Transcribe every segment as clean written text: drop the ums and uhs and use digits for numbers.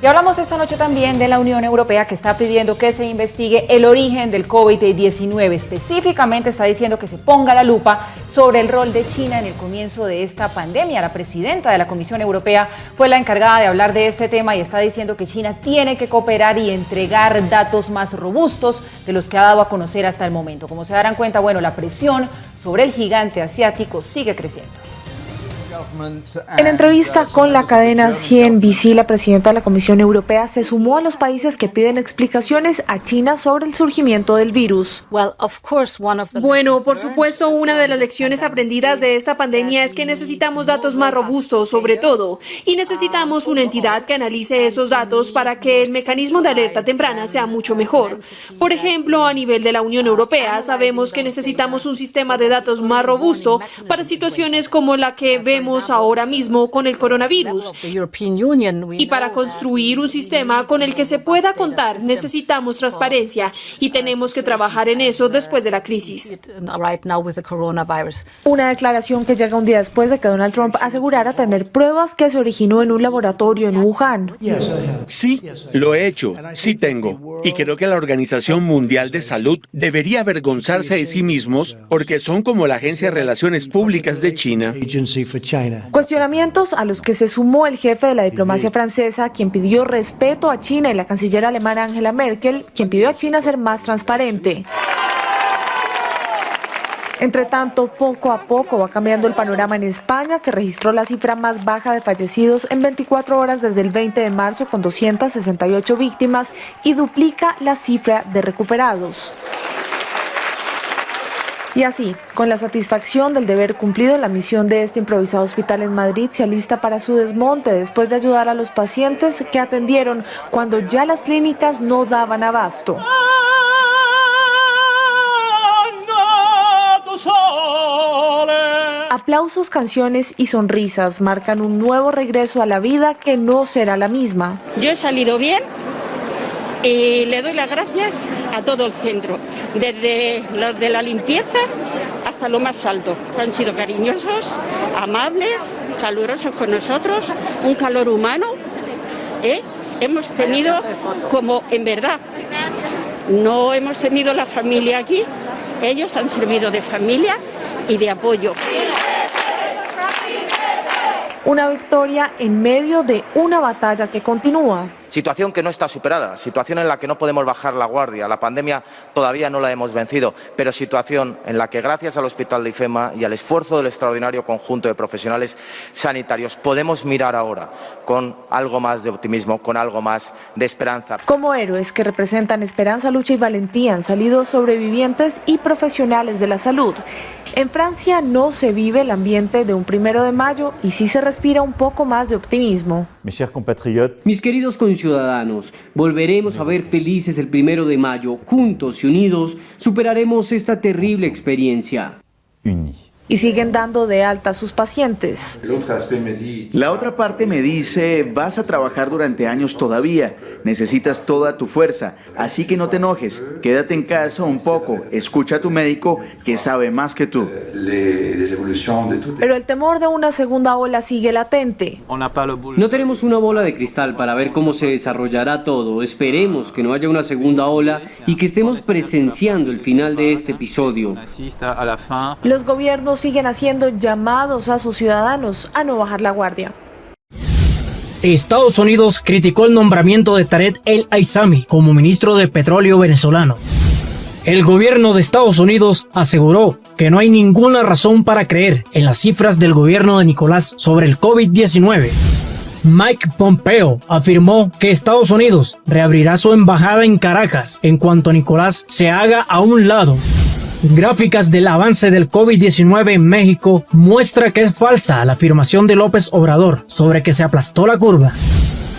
Y hablamos esta noche también de la Unión Europea, que está pidiendo que se investigue el origen del COVID-19. Específicamente está diciendo que se ponga la lupa sobre el rol de China en el comienzo de esta pandemia. La presidenta de la Comisión Europea fue la encargada de hablar de este tema y está diciendo que China tiene que cooperar y entregar datos más robustos de los que ha dado a conocer hasta el momento. Como se darán cuenta, bueno, la presión sobre el gigante asiático sigue creciendo. En entrevista con la cadena CNBC, la presidenta de la Comisión Europea se sumó a los países que piden explicaciones a China sobre el surgimiento del virus. Bueno, por supuesto, una de las lecciones aprendidas de esta pandemia es que necesitamos datos más robustos, sobre todo, y necesitamos una entidad que analice esos datos para que el mecanismo de alerta temprana sea mucho mejor. Por ejemplo, a nivel de la Unión Europea, sabemos que necesitamos un sistema de datos más robusto para situaciones como la que vemos ahora mismo con el coronavirus. Y para construir un sistema con el que se pueda contar, necesitamos transparencia y tenemos que trabajar en eso después de la crisis. Una declaración que llega un día después de que Donald Trump asegurara tener pruebas que se originó en un laboratorio en Wuhan. Sí, lo he hecho, sí tengo. Y creo que la Organización Mundial de Salud debería avergonzarse de sí mismos porque son como la Agencia de Relaciones Públicas de China. Cuestionamientos a los que se sumó el jefe de la diplomacia francesa, quien pidió respeto a China, y la canciller alemana Angela Merkel, quien pidió a China ser más transparente. Entre tanto, poco a poco va cambiando el panorama en España, que registró la cifra más baja de fallecidos en 24 horas desde el 20 de marzo, con 268 víctimas, y duplica la cifra de recuperados. Y así, con la satisfacción del deber cumplido, la misión de este improvisado hospital en Madrid se alista para su desmonte después de ayudar a los pacientes que atendieron cuando ya las clínicas no daban abasto. Aplausos, canciones y sonrisas marcan un nuevo regreso a la vida que no será la misma. Yo he salido bien y le doy las gracias a todo el centro, desde los de la limpieza hasta lo más alto. Han sido cariñosos, amables, calurosos con nosotros, un calor humano. Hemos tenido, como en verdad, no hemos tenido la familia aquí, ellos han servido de familia y de apoyo. Una victoria en medio de una batalla que continúa. Situación que no está superada, situación en la que no podemos bajar la guardia. La pandemia todavía no la hemos vencido, pero situación en la que, gracias al Hospital de IFEMA y al esfuerzo del extraordinario conjunto de profesionales sanitarios, podemos mirar ahora con algo más de optimismo, con algo más de esperanza. Como héroes que representan esperanza, lucha y valentía han salido sobrevivientes y profesionales de la salud. En Francia no se vive el ambiente de un 1 de mayo y sí se respira un poco más de optimismo. Mis queridos conciudadanos, volveremos a ver felices el 1 de mayo. Juntos y unidos superaremos esta terrible experiencia. Y siguen dando de alta a sus pacientes. La otra parte me dice, vas a trabajar durante años todavía, necesitas toda tu fuerza, así que no te enojes, quédate en casa un poco, escucha a tu médico que sabe más que tú. Pero el temor de una segunda ola sigue latente. No tenemos una bola de cristal para ver cómo se desarrollará todo. Esperemos que no haya una segunda ola y que estemos presenciando el final de este episodio. Los gobiernos siguen haciendo llamados a sus ciudadanos a no bajar la guardia. Estados Unidos criticó el nombramiento de Tarek El Aissami como ministro de Petróleo venezolano. El gobierno de Estados Unidos aseguró que no hay ninguna razón para creer en las cifras del gobierno de Nicolás sobre el COVID-19. Mike Pompeo afirmó que Estados Unidos reabrirá su embajada en Caracas en cuanto Nicolás se haga a un lado. Gráficas del avance del COVID-19 en México muestra que es falsa la afirmación de López Obrador sobre que se aplastó la curva.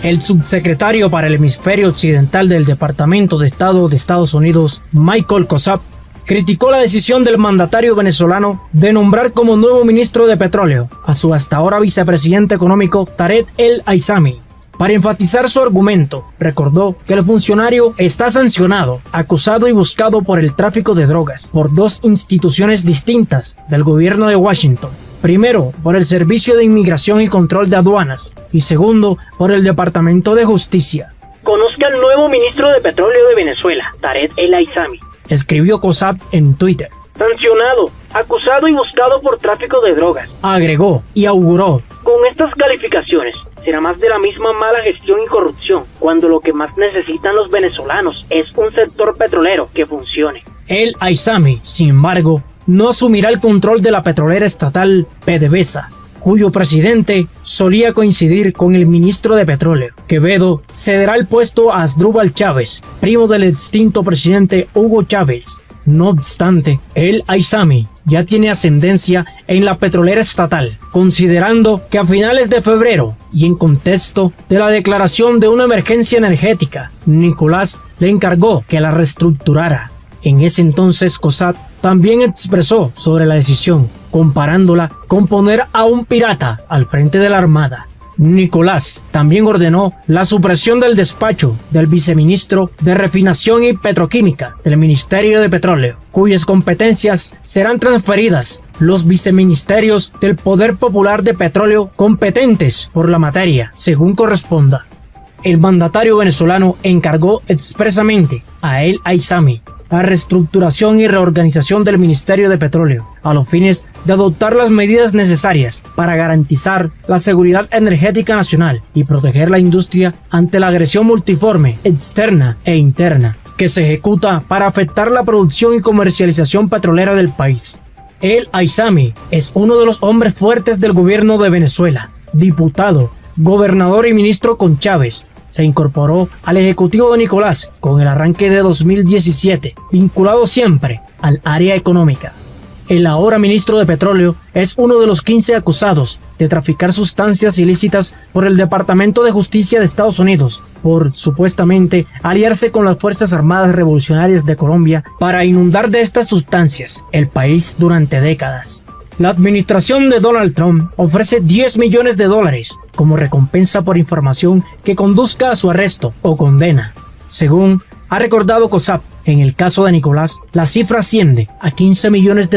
El subsecretario para el hemisferio occidental del Departamento de Estado de Estados Unidos, Michael Kosab, criticó la decisión del mandatario venezolano de nombrar como nuevo ministro de Petróleo a su hasta ahora vicepresidente económico Tarek El Aissami. Para enfatizar su argumento, recordó que el funcionario está sancionado, acusado y buscado por el tráfico de drogas por dos instituciones distintas del gobierno de Washington. Primero, por el Servicio de Inmigración y Control de Aduanas y segundo, por el Departamento de Justicia. Conozca al nuevo ministro de Petróleo de Venezuela, Tarek El Aissami, escribió COSAP en Twitter. Sancionado, acusado y buscado por tráfico de drogas. Agregó y auguró. Con estas calificaciones, será más de la misma mala gestión y corrupción, cuando lo que más necesitan los venezolanos es un sector petrolero que funcione. El Aissami, sin embargo, no asumirá el control de la petrolera estatal PDVSA, cuyo presidente solía coincidir con el ministro de Petróleo. Quevedo cederá el puesto a Asdrúbal Chávez, primo del extinto presidente Hugo Chávez. No obstante, el Aissami ya tiene ascendencia en la petrolera estatal, considerando que a finales de febrero y en contexto de la declaración de una emergencia energética, Nicolás le encargó que la reestructurara. En ese entonces, COSAP también expresó sobre la decisión, comparándola con poner a un pirata al frente de la Armada. Nicolás también ordenó la supresión del despacho del viceministro de Refinación y Petroquímica del Ministerio de Petróleo, cuyas competencias serán transferidas los viceministerios del Poder Popular de Petróleo competentes por la materia, según corresponda. El mandatario venezolano encargó expresamente a El Aissami la reestructuración y reorganización del Ministerio de Petróleo, a los fines de adoptar las medidas necesarias para garantizar la seguridad energética nacional y proteger la industria ante la agresión multiforme, externa e interna, que se ejecuta para afectar la producción y comercialización petrolera del país. El Aissami es uno de los hombres fuertes del gobierno de Venezuela, diputado, gobernador y ministro con Chávez. Se incorporó al ejecutivo de Nicolás con el arranque de 2017, vinculado siempre al área económica. El ahora ministro de Petróleo es uno de los 15 acusados de traficar sustancias ilícitas por el Departamento de Justicia de Estados Unidos, por supuestamente aliarse con las Fuerzas Armadas Revolucionarias de Colombia para inundar de estas sustancias el país durante décadas. La administración de Donald Trump ofrece $10 millones como recompensa por información que conduzca a su arresto o condena. Según ha recordado COSAP, en el caso de Nicolás, la cifra asciende a $15 millones.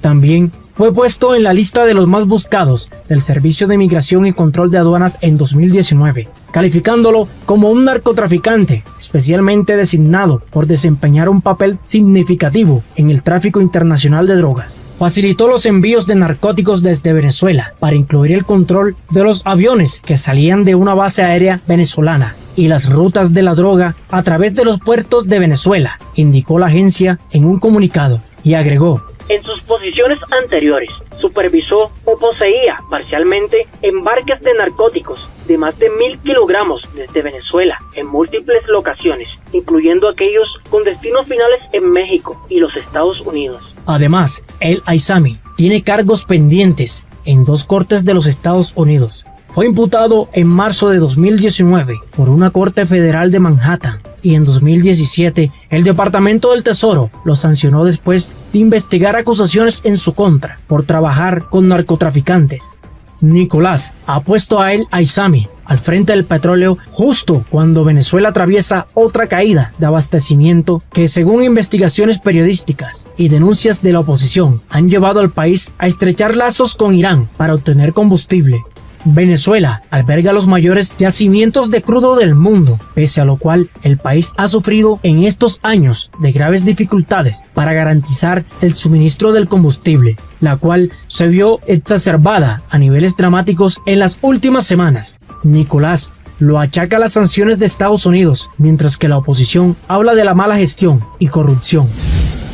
También fue puesto en la lista de los más buscados del Servicio de Inmigración y Control de Aduanas en 2019, calificándolo como un narcotraficante especialmente designado por desempeñar un papel significativo en el tráfico internacional de drogas. Facilitó los envíos de narcóticos desde Venezuela para incluir el control de los aviones que salían de una base aérea venezolana y las rutas de la droga a través de los puertos de Venezuela, indicó la agencia en un comunicado, y agregó: en sus posiciones anteriores, supervisó o poseía parcialmente embarques de narcóticos de más de 1.000 kilogramos desde Venezuela en múltiples locaciones, incluyendo aquellos con destinos finales en México y los Estados Unidos. Además, El Aissami tiene cargos pendientes en 2 cortes de los Estados Unidos. Fue imputado en marzo de 2019 por una corte federal de Manhattan y en 2017 el Departamento del Tesoro lo sancionó después de investigar acusaciones en su contra por trabajar con narcotraficantes. Nicolás ha puesto a El Aissami al frente del petróleo justo cuando Venezuela atraviesa otra caída de abastecimiento que, según investigaciones periodísticas y denuncias de la oposición, han llevado al país a estrechar lazos con Irán para obtener combustible. Venezuela alberga los mayores yacimientos de crudo del mundo, pese a lo cual el país ha sufrido en estos años de graves dificultades para garantizar el suministro del combustible, la cual se vio exacerbada a niveles dramáticos en las últimas semanas. Nicolás lo achaca a las sanciones de Estados Unidos, mientras que la oposición habla de la mala gestión y corrupción.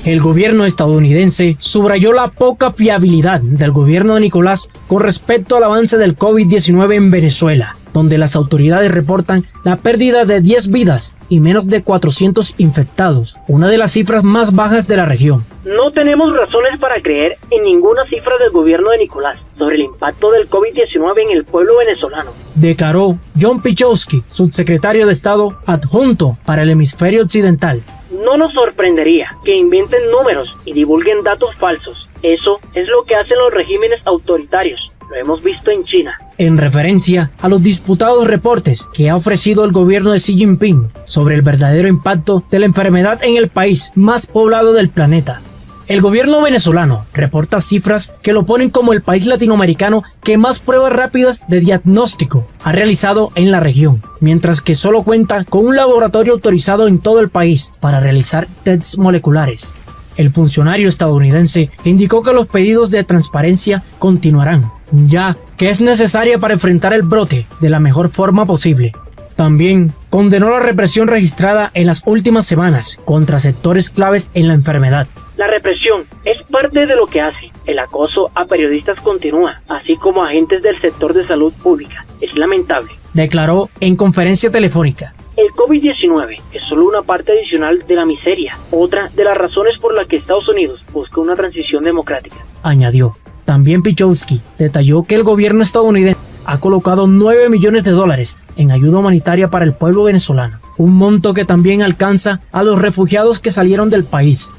El gobierno estadounidense subrayó la poca fiabilidad del gobierno de Nicolás con respecto al avance del COVID-19 en Venezuela, donde las autoridades reportan la pérdida de 10 vidas y menos de 400 infectados, una de las cifras más bajas de la región. No tenemos razones para creer en ninguna cifra del gobierno de Nicolás sobre el impacto del COVID-19 en el pueblo venezolano, declaró John Pichowski, subsecretario de Estado adjunto para el hemisferio occidental. No nos sorprendería que inventen números y divulguen datos falsos. Eso es lo que hacen los regímenes autoritarios. Lo hemos visto en China. En referencia a los disputados reportes que ha ofrecido el gobierno de Xi Jinping sobre el verdadero impacto de la enfermedad en el país más poblado del planeta. El gobierno venezolano reporta cifras que lo ponen como el país latinoamericano que más pruebas rápidas de diagnóstico ha realizado en la región, mientras que solo cuenta con un laboratorio autorizado en todo el país para realizar tests moleculares. El funcionario estadounidense indicó que los pedidos de transparencia continuarán, ya que es necesaria para enfrentar el brote de la mejor forma posible. También condenó la represión registrada en las últimas semanas contra sectores claves en la enfermedad. La represión es parte de lo que hace. El acoso a periodistas continúa, así como a agentes del sector de salud pública. Es lamentable, declaró en conferencia telefónica. El COVID-19 es solo una parte adicional de la miseria, otra de las razones por las que Estados Unidos busca una transición democrática, añadió. También Pichowski detalló que el gobierno estadounidense ha colocado $9 millones en ayuda humanitaria para el pueblo venezolano, un monto que también alcanza a los refugiados que salieron del país.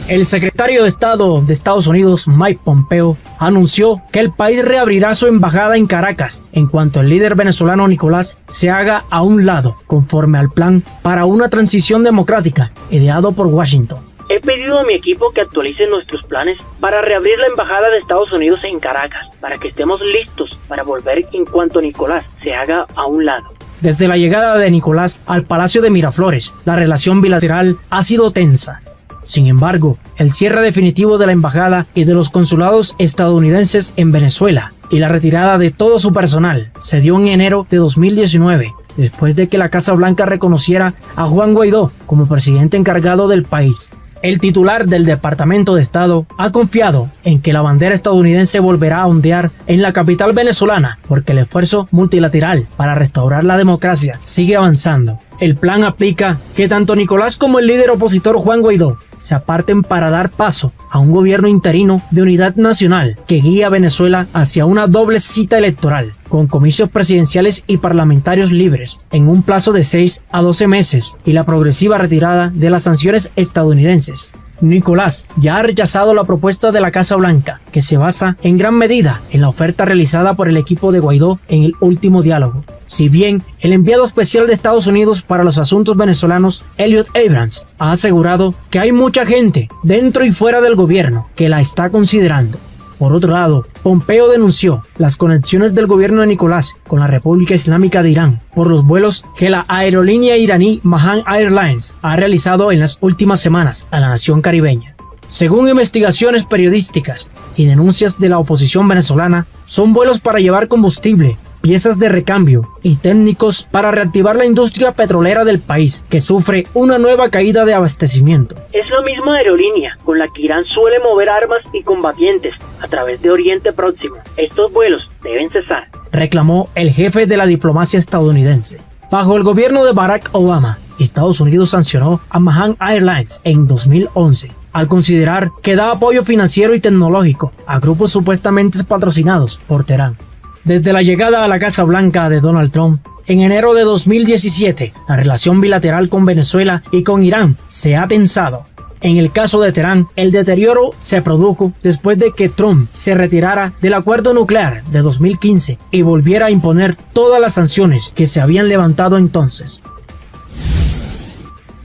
El secretario de Estado de Estados Unidos, Mike Pompeo, anunció que el país reabrirá su embajada en Caracas en cuanto el líder venezolano Nicolás se haga a un lado, conforme al plan para una transición democrática ideado por Washington. He pedido a mi equipo que actualice nuestros planes para reabrir la embajada de Estados Unidos en Caracas, para que estemos listos para volver en cuanto Nicolás se haga a un lado. Desde la llegada de Nicolás al Palacio de Miraflores, la relación bilateral ha sido tensa. Sin embargo, el cierre definitivo de la embajada y de los consulados estadounidenses en Venezuela y la retirada de todo su personal se dio en enero de 2019, después de que la Casa Blanca reconociera a Juan Guaidó como presidente encargado del país. El titular del Departamento de Estado ha confiado en que la bandera estadounidense volverá a ondear en la capital venezolana porque el esfuerzo multilateral para restaurar la democracia sigue avanzando. El plan aplica que tanto Nicolás como el líder opositor Juan Guaidó se aparten para dar paso a un gobierno interino de unidad nacional que guía a Venezuela hacia una doble cita electoral, con comicios presidenciales y parlamentarios libres, en un plazo de 6 a 12 meses y la progresiva retirada de las sanciones estadounidenses. Nicolás ya ha rechazado la propuesta de la Casa Blanca, que se basa en gran medida en la oferta realizada por el equipo de Guaidó en el último diálogo. Si bien el enviado especial de Estados Unidos para los asuntos venezolanos, Elliot Abrams, ha asegurado que hay mucha gente dentro y fuera del gobierno que la está considerando. Por otro lado, Pompeo denunció las conexiones del gobierno de Nicolás con la República Islámica de Irán por los vuelos que la aerolínea iraní Mahan Airlines ha realizado en las últimas semanas a la nación caribeña. Según investigaciones periodísticas y denuncias de la oposición venezolana, son vuelos para llevar combustible, piezas de recambio y técnicos para reactivar la industria petrolera del país, que sufre una nueva caída de abastecimiento. Es la misma aerolínea con la que Irán suele mover armas y combatientes a través de Oriente Próximo. Estos vuelos deben cesar, reclamó el jefe de la diplomacia estadounidense. Bajo el gobierno de Barack Obama, Estados Unidos sancionó a Mahan Airlines en 2011, al considerar que da apoyo financiero y tecnológico a grupos supuestamente patrocinados por Teherán. Desde la llegada a la Casa Blanca de Donald Trump, en enero de 2017, la relación bilateral con Venezuela y con Irán se ha tensado. En el caso de Teherán, el deterioro se produjo después de que Trump se retirara del acuerdo nuclear de 2015 y volviera a imponer todas las sanciones que se habían levantado entonces.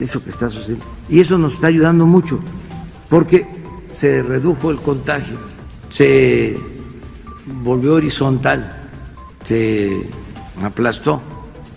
Eso que está sucediendo. Y eso nos está ayudando mucho, porque se redujo el contagio, se volvió horizontal, se aplastó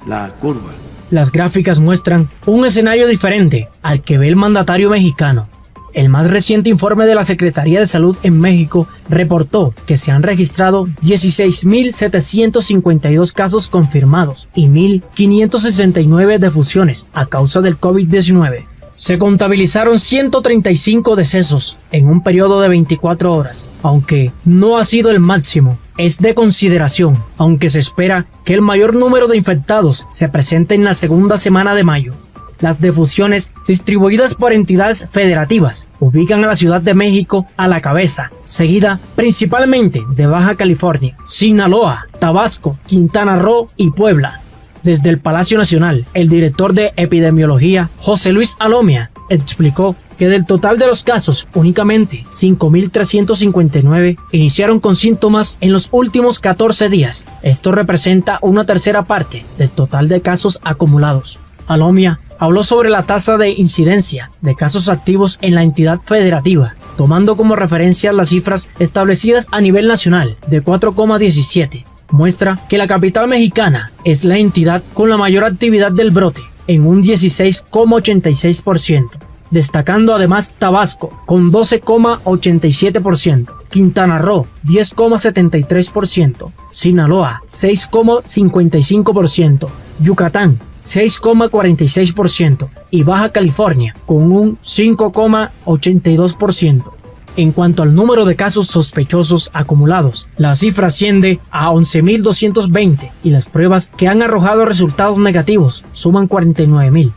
la curva. Las gráficas muestran un escenario diferente al que ve el mandatario mexicano. El más reciente informe de la Secretaría de Salud en México reportó que se han registrado 16.752 casos confirmados y 1.569 defunciones a causa del COVID-19. Se contabilizaron 135 decesos en un periodo de 24 horas, aunque no ha sido el máximo. Es de consideración, aunque se espera que el mayor número de infectados se presente en la segunda semana de mayo. Las defunciones, distribuidas por entidades federativas, ubican a la Ciudad de México a la cabeza, seguida principalmente de Baja California, Sinaloa, Tabasco, Quintana Roo y Puebla. Desde el Palacio Nacional, el director de epidemiología, José Luis Alomia, explicó que del total de los casos, únicamente 5.359 iniciaron con síntomas en los últimos 14 días. Esto representa una tercera parte del total de casos acumulados. Alomia habló sobre la tasa de incidencia de casos activos en la entidad federativa, tomando como referencia las cifras establecidas a nivel nacional de 4,17. Muestra que la capital mexicana es la entidad con la mayor actividad del brote, en un 16,86%, destacando además Tabasco con 12,87%, Quintana Roo 10,73%, Sinaloa 6,55%, Yucatán 6,46% y Baja California con un 5,82%. En cuanto al número de casos sospechosos acumulados, la cifra asciende a 11.220 y las pruebas que han arrojado resultados negativos suman 49.000.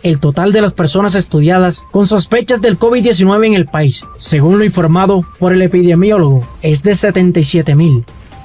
El total de las personas estudiadas con sospechas del COVID-19 en el país, según lo informado por el epidemiólogo, es de 77.000.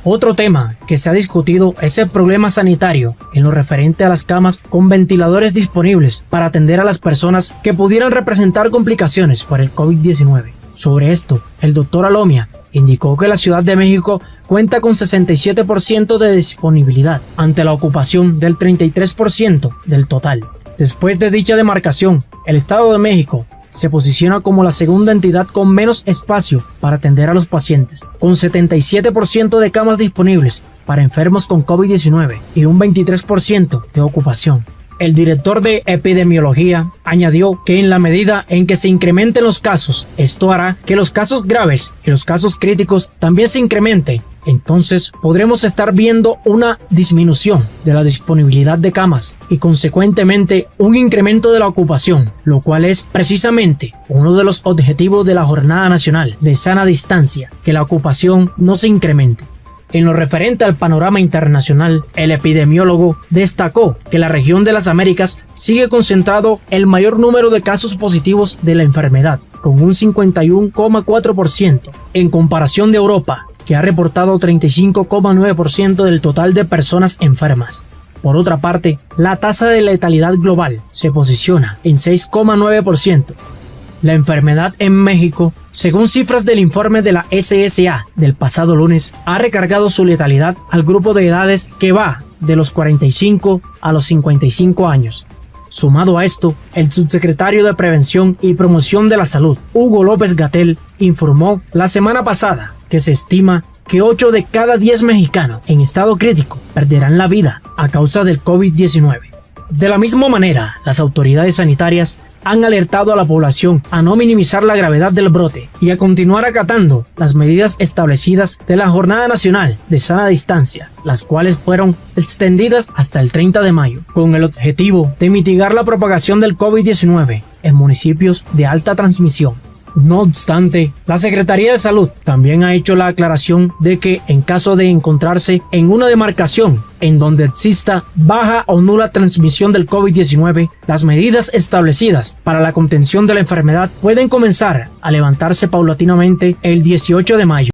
Otro tema que se ha discutido es el problema sanitario en lo referente a las camas con ventiladores disponibles para atender a las personas que pudieran representar complicaciones por el COVID-19. Sobre esto, el doctor Alomia indicó que la Ciudad de México cuenta con 67% de disponibilidad ante la ocupación del 33% del total. Después de dicha demarcación, el Estado de México se posiciona como la segunda entidad con menos espacio para atender a los pacientes, con 77% de camas disponibles para enfermos con COVID-19 y un 23% de ocupación. El director de epidemiología añadió que en la medida en que se incrementen los casos, esto hará que los casos graves y los casos críticos también se incrementen. Entonces podremos estar viendo una disminución de la disponibilidad de camas y consecuentemente un incremento de la ocupación, lo cual es precisamente uno de los objetivos de la Jornada Nacional de Sana Distancia, que la ocupación no se incremente. En lo referente al panorama internacional, el epidemiólogo destacó que la región de las Américas sigue concentrado el mayor número de casos positivos de la enfermedad, con un 51,4%, en comparación de Europa, que ha reportado 35,9% del total de personas enfermas. Por otra parte, la tasa de letalidad global se posiciona en 6,9%. La enfermedad en México, según cifras del informe de la SSA del pasado lunes, ha recargado su letalidad al grupo de edades que va de los 45 a los 55 años. Sumado a esto, el subsecretario de Prevención y Promoción de la Salud, Hugo López-Gatell, informó la semana pasada que se estima que 8 de cada 10 mexicanos en estado crítico perderán la vida a causa del COVID-19. De la misma manera, las autoridades sanitarias han alertado a la población a no minimizar la gravedad del brote y a continuar acatando las medidas establecidas de la Jornada Nacional de Sana Distancia, las cuales fueron extendidas hasta el 30 de mayo, con el objetivo de mitigar la propagación del COVID-19 en municipios de alta transmisión. No obstante, la Secretaría de Salud también ha hecho la aclaración de que en caso de encontrarse en una demarcación en donde exista baja o nula transmisión del COVID-19, las medidas establecidas para la contención de la enfermedad pueden comenzar a levantarse paulatinamente el 18 de mayo.